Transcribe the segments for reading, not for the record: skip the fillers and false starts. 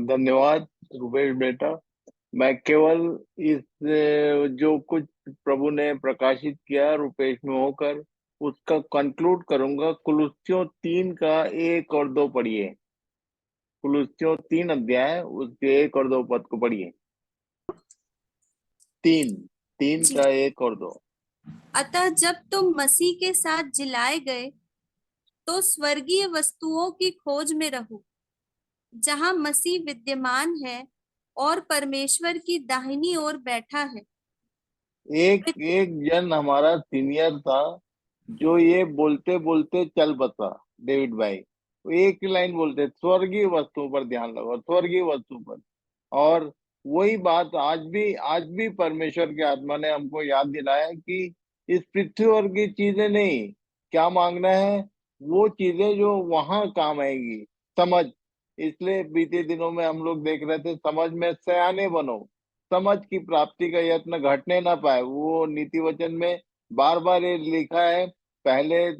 धन्यवाद रुपेश बेटा। मैं केवल इस जो कुछ प्रभु ने प्रकाशित किया रुपेश में होकर उसका कंक्लूड करूंगा। कुलुस्तियों 3 का 1 और 2 पढ़िए। कुलुस्तियों 3 अध्याय उसके 1 और 2 पद को पढ़िए। 3 3 जी। का 1 और 2। अतः जब तुम मसीह के साथ जिलाए गए तो स्वर्गीय वस्तुओं की खोज में रहो, जहां मसीह विद्यमान है और परमेश्वर की दाहिनी ओर बैठा है। एक एक जन हमारा सीनियर था जो ये बोलते बोलते चल बसा, डेविड भाई। वो एक ही लाइन बोलते, स्वर्गीय वस्तुओं पर ध्यान लगाओ, स्वर्गीय वस्तु पर। और वही बात आज भी परमेश्वर की आत्मा ने हमको याद दिलाया कि इस पृथ्वी और की चीजें नहीं, क्या मांगना है वो चीजें जो वहां काम आएंगी। समझ। इसलिए बीते दिनों में हम लोग देख रहे थे, समझ में सयाने बनो, समझ की प्राप्ति का यत्न घटने ना पाए। वो नीति वचन में बार बार ये लिखा है। पहले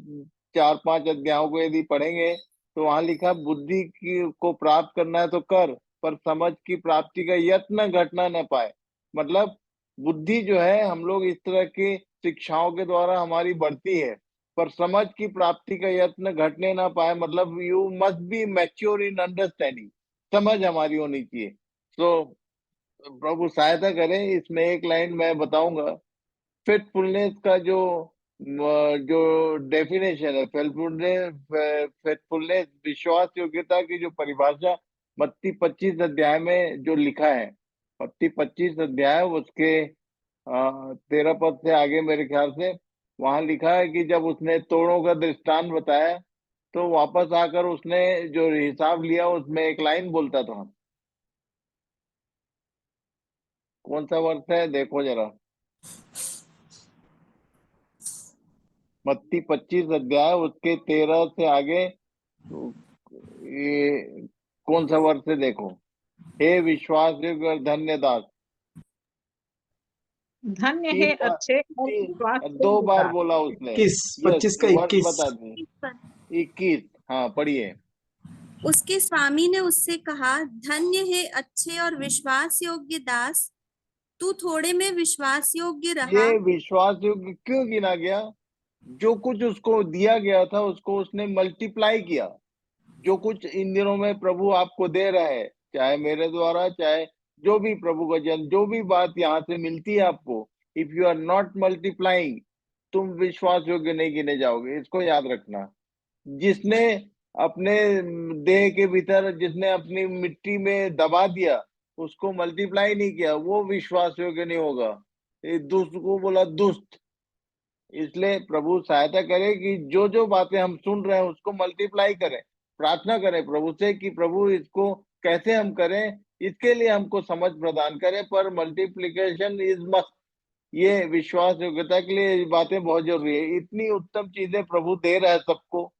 4-5 अध्यायों को यदि पढ़ेंगे तो वहां लिखा, बुद्धि की को प्राप्त करना है तो कर, पर समझ की प्राप्ति का यत्न घटना न पाए। मतलब बुद्धि जो है, हम लोग इस तरह की शिक्षाओं के द्वारा हमारी बढ़ती है, पर समझ की प्राप्ति का यत्न घटने ना पाए। मतलब you must be mature in understanding. समझ हमारी होनी चाहिए। तो प्रभु सहायता करें। इसमें एक लाइन मैं बताऊंगा। फेथफुलनेस का जो डेफिनेशन है, फेथफुलनेस विश्वास योग्यता की जो परिभाषा मत्ती 25 अध्याय में जो लिखा है, मत्ती 25 अध्याय उसके 13 पद से आगे मेरे ख्याल से वहां लिखा है कि जब उसने तोड़ों का दृष्टांत बताया तो वापस आकर उसने जो हिसाब लिया उसमें एक लाइन बोलता था। कौन सा वर्ष है देखो जरा। मत्ती 25 अध्याय उसके 13 से आगे। तो ये कौन सा वर्ष है देखो। हे विश्वास योग्य और धन्य दास। धन्य है 3 बार, अच्छे और विश्वास 2 बार योग्यता। बोला उसने। 21, यस, 25 का वर्ष 21। बता दें। 21। हाँ पढ़िए। उसके स्वामी ने उससे कहा, धन्य है अच्छे और विश्वास योग्य दास, तू थोड़े में विश्वास योग्य रहा। ये विश्वास योग्य क्यों गिना गया? जो कुछ उसको दिया गया था उसको उसने मल्टीप्लाई किया। जो कुछ इन दिनों में प्रभु आपको दे रहा है, चाहे मेरे द्वारा, चाहे जो भी प्रभु का जन, जो भी बात यहाँ से मिलती है आपको, if you are not multiplying, तुम विश्वास योग्य नहीं गिने जाओगे। इसको याद रखना। जिसने अपने देह के भीतर, जिसने अपनी मिट्टी में दबा दिया, उसको मल्टीप्लाई नहीं किया, वो विश्वास योग्य नहीं होगा। ये दुष्ट को बोला दुष्ट। इसलिए प्रभु सहायता करे कि जो जो बातें हम सुन रहे हैं उसको मल्टीप्लाई करें। प्रार्थना करें प्रभु से कि प्रभु इसको कैसे हम करें, इसके लिए हमको समझ प्रदान करें। पर मल्टीप्लिकेशन इज मस्ट। ये विश्वास योग्यता के लिए ये बातें बहुत जरूरी है। इतनी उत्तम चीजें प्रभु दे रहा है सबको,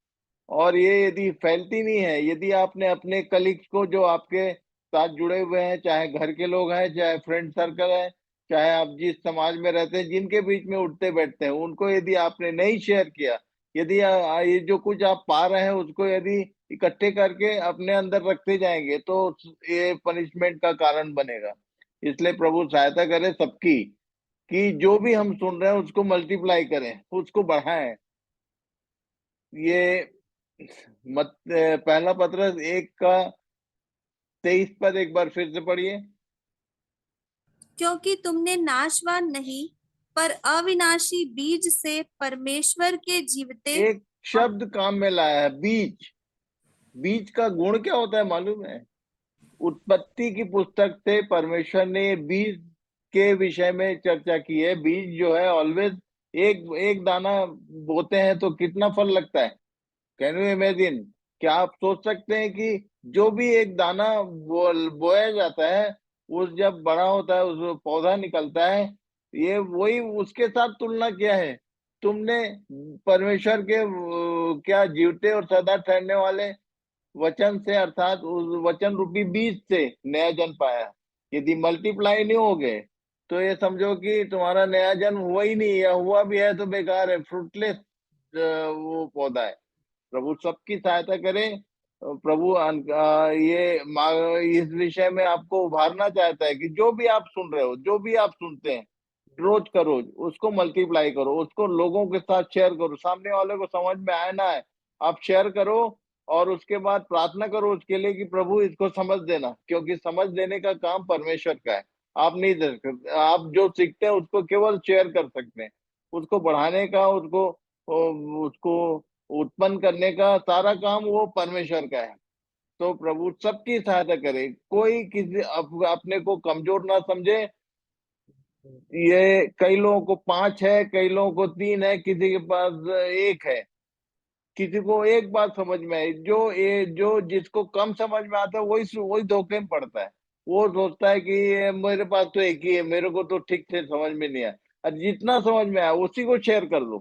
और ये यदि फैलती नहीं है, यदि आपने अपने कलीग्स को जो आपके साथ जुड़े हुए हैं, चाहे घर के लोग हैं, चाहे फ्रेंड सर्कल है, चाहे आप जिस समाज में रहते हैं, जिनके बीच में उठते बैठते हैं, उनको यदि आपने नहीं शेयर किया, यदि ये जो कुछ आप पा रहे हैं उसको यदि इकट्ठे करके अपने अंदर रखते जाएंगे तो ये पनिशमेंट का कारण बनेगा। इसलिए प्रभु सहायता करे सबकी कि जो भी हम सुन रहे हैं उसको मल्टीप्लाई करें, उसको बढ़ाएं। ये पहला पत्रस 1 का 23 पद एक बार फिर से पढ़िए। क्योंकि तुमने नाशवान नहीं पर अविनाशी बीज से परमेश्वर के जीवते एक शब्द काम में लाया है, बीज। बीज का गुण क्या होता है मालूम है? उत्पत्ति की पुस्तक से परमेश्वर ने बीज के विषय में चर्चा की है। बीज जो है ऑलवेज, एक एक दाना बोते हैं तो कितना फल लगता है? Can you imagine? क्या आप सोच सकते हैं कि जो भी एक दाना बोया जाता है, उस जब बड़ा होता है, उस पौधा निकलता है, ये वही उसके साथ तुलना किया है। तुमने परमेश्वर के क्या जीवते और सदा ठहरने वाले वचन से, अर्थात उस वचन रूपी बीज से नया जन्म पाया। यदि मल्टीप्लाई नहीं हो गए तो ये समझो कि तुम्हारा नया जन्म हुआ ही नहीं, या हुआ भी है तो बेकार है, फ्रूटलेस वो पौधा है। प्रभु सबकी सहायता करें। प्रभु इस विषय में आपको उभारना चाहता है कि जो भी आप सुन रहे हो, जो भी आप सुनते हैं, रोज का रोज उसको मल्टीप्लाई करो, उसको लोगों के साथ शेयर करो, सामने वाले को समझ में आए ना आए, आप शेयर करो। और उसके बाद प्रार्थना करो उसके लिए कि प्रभु इसको समझ देना, क्योंकि समझ देने का काम परमेश्वर का है। आप नहीं दे सकते, आप जो सीखते हैं उसको केवल शेयर कर सकते हैं। उसको बढ़ाने का, उसको उत्पन्न करने का सारा काम वो परमेश्वर का है। तो प्रभु सबकी सहायता करे, कोई किसी अपने को कमजोर ना समझे। ये कई लोगों को 5 है, कई लोगों को 3 है, किसी के पास 1 है, किसी को एक बात समझ में आई। जो जिसको कम समझ में आता है वही वही धोखे में पड़ता है। वो सोचता है कि ये मेरे पास तो एक ही है, मेरे को तो ठीक से समझ में नहीं आया। और जितना समझ में आया उसी को शेयर कर दो।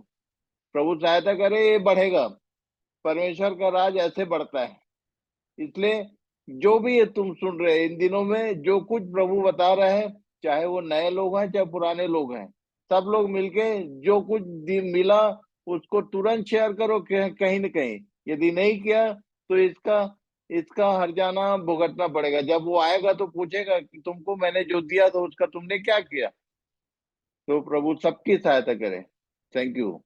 प्रभु सहायता करे, ये बढ़ेगा। परमेश्वर का राज ऐसे बढ़ता है। इसलिए जो भी ये तुम सुन रहे हैं इन दिनों में, जो कुछ प्रभु बता रहे हैं, चाहे वो नए लोग हैं चाहे पुराने लोग हैं, सब लोग मिलके जो कुछ मिला उसको तुरंत शेयर करो कहीं न कहीं। यदि नहीं किया तो इसका इसका हर्जाना भुगतना पड़ेगा। जब वो आएगा तो पूछेगा कि तुमको मैंने जो दिया था उसका तुमने क्या किया। तो प्रभु सबकी सहायता करे। Thank you.